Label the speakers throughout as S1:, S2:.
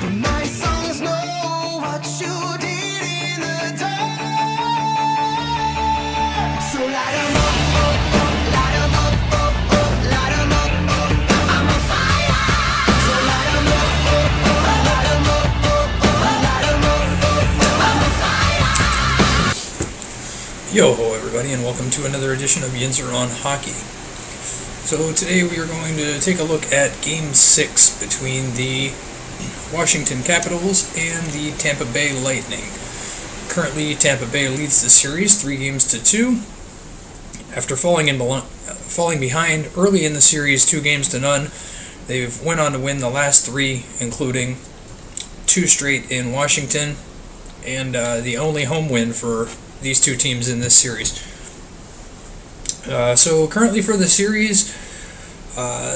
S1: My songs know what you did in the dark. So light 'em up, up, up, light 'em up, up, up, light 'em up, up, I'm on fire. So light 'em up, up, up, light 'em up, up, up, light 'em up, up, I'm on fire.
S2: Yo ho everybody, and welcome to another edition of Yinzer on Hockey. So today we are going to take a look at Game 6 between the Washington Capitals and the Tampa Bay Lightning. Currently, Tampa Bay leads the series 3-2. After falling behind early in the series 2-0, they've went on to win the last 3, including 2 straight in Washington, and the only home win for these two teams in this series. So currently for the series,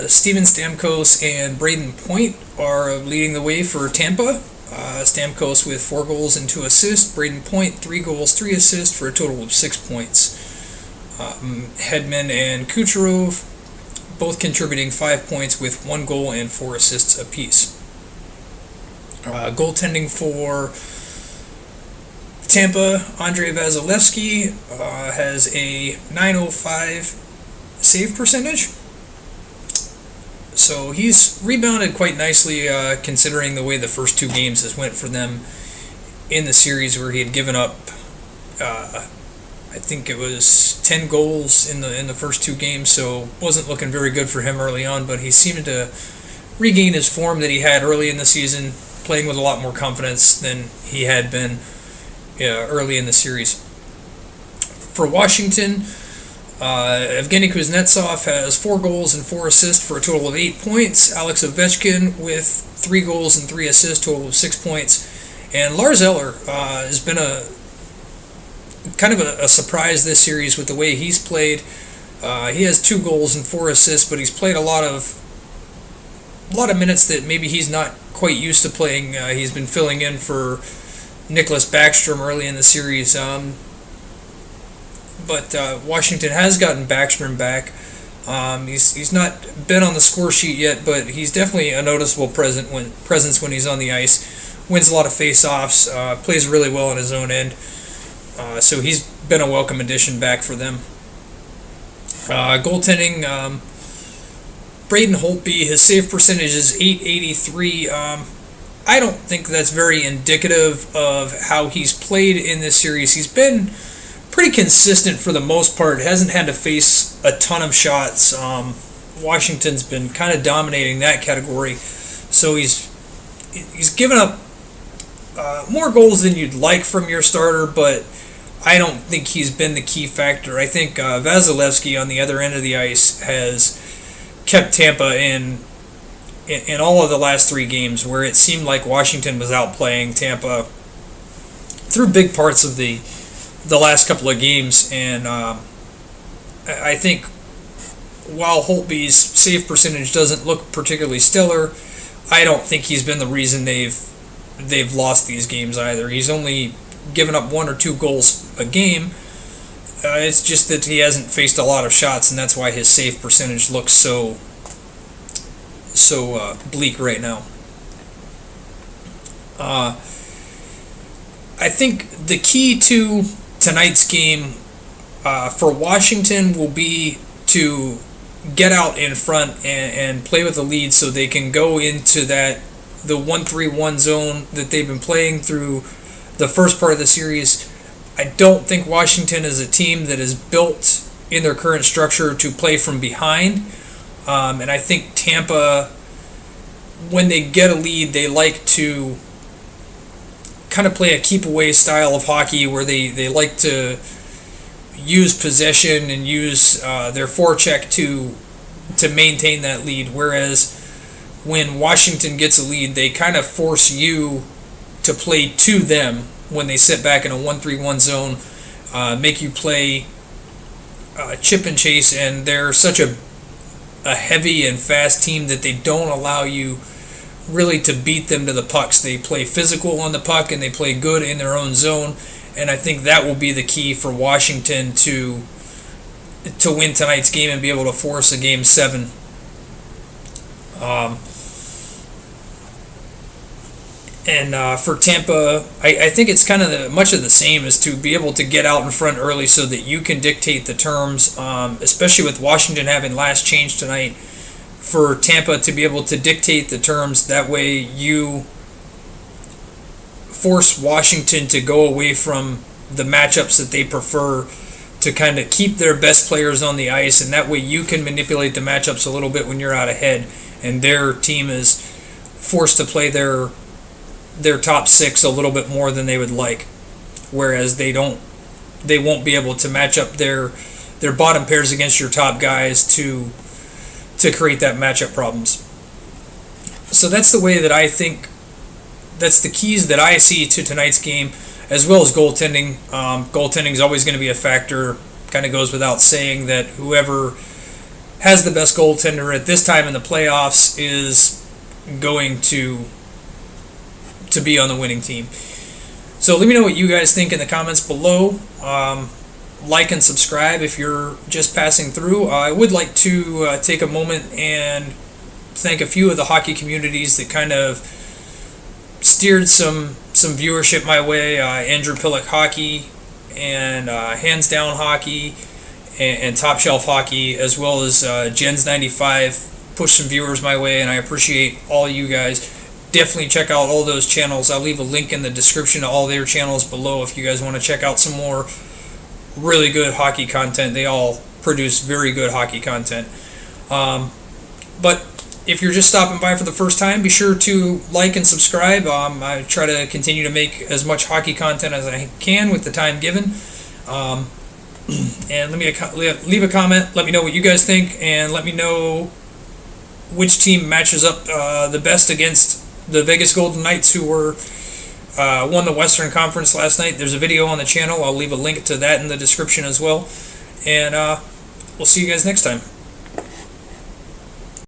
S2: Steven Stamkos and Braden Point are leading the way for Tampa. Stamkos with 4 goals and 2 assists. Braden Point 3 goals, 3 assists for a total of 6 points. Hedman and Kucherov both contributing 5 points with 1 goal and 4 assists apiece. Goaltending for Tampa, Andrei Vasilevsky has a .905 save percentage. So he's rebounded quite nicely considering the way the first 2 games has went for them in the series, where he had given up, I think it was 10 goals in the first 2 games, so wasn't looking very good for him early on, but he seemed to regain his form that he had early in the season, playing with a lot more confidence than he had been early in the series. For Washington, Evgeny Kuznetsov has 4 goals and 4 assists for a total of 8 points. Alex Ovechkin with 3 goals and 3 assists, total of 6 points. And Lars Eller has been a surprise this series with the way he's played. He has 2 goals and 4 assists, but he's played a lot of minutes that maybe he's not quite used to playing. He's been filling in for Nicholas Backstrom early in the series, but Washington has gotten Backstrom back. He's not been on the score sheet yet, but he's definitely a noticeable presence when he's on the ice. Wins a lot of face-offs, plays really well on his own end, so he's been a welcome addition back for them. Goaltending, Braden Holtby, his save percentage is .883. I don't think that's very indicative of how he's played in this series. He's been pretty consistent for the most part. Hasn't had to face a ton of shots. Washington's been kind of dominating that category. So he's given up more goals than you'd like from your starter, but I don't think he's been the key factor. I think Vasilevsky on the other end of the ice has kept Tampa in all of the last 3 games, where it seemed like Washington was outplaying Tampa through big parts of the last couple of games. And I think while Holtby's save percentage doesn't look particularly stellar, I don't think he's been the reason they've lost these games either. He's only given up 1 or 2 goals a game. It's just that he hasn't faced a lot of shots, and that's why his save percentage looks so bleak right now. I think the key to tonight's game for Washington will be to get out in front and play with the lead, so they can go into the 1-3-1 zone that they've been playing through the first part of the series. I don't think Washington is a team that is built in their current structure to play from behind. And I think Tampa, when they get a lead, they like to kind of play a keep-away style of hockey, where they like to use possession and use their forecheck to maintain that lead. Whereas when Washington gets a lead, they kind of force you to play to them when they sit back in a 1-3-1 zone, make you play chip and chase, and they're such a heavy and fast team that they don't allow you really to beat them to the pucks. They play physical on the puck, and they play good in their own zone, and I think that will be the key for Washington to win tonight's game and be able to force a Game 7. And for Tampa, I think it's kind of much of the same, as to be able to get out in front early so that you can dictate the terms, especially with Washington having last change tonight. For Tampa to be able to dictate the terms, that way you force Washington to go away from the matchups that they prefer, to kind of keep their best players on the ice, and that way you can manipulate the matchups a little bit when you're out ahead, and their team is forced to play their top six a little bit more than they would like, whereas they won't be able to match up their bottom pairs against your top guys to create that matchup problems. So that's the way that I think, that's the keys that I see to tonight's game, as well as goaltending. Goaltending is always going to be a factor. Kind of goes without saying that whoever has the best goaltender at this time in the playoffs is going to be on the winning team. So let me know what you guys think in the comments below. Like and subscribe if you're just passing through. I would like to take a moment and thank a few of the hockey communities that kind of steered some viewership my way. Andrew Pillock Hockey and Hands Down Hockey and Top Shelf Hockey, as well as Jens 95 pushed some viewers my way, and I appreciate all you guys. Definitely check out all those channels. I'll leave a link in the description to all their channels below if you guys want to check out some more really good hockey content. They all produce very good hockey content. But if you're just stopping by for the first time, be sure to like and subscribe. I try to continue to make as much hockey content as I can with the time given. And leave a comment. Let me know what you guys think, and let me know which team matches up the best against the Vegas Golden Knights, who won the Western Conference last night. There's a video on the channel. I'll leave a link to that in the description as well. And we'll see you guys next time.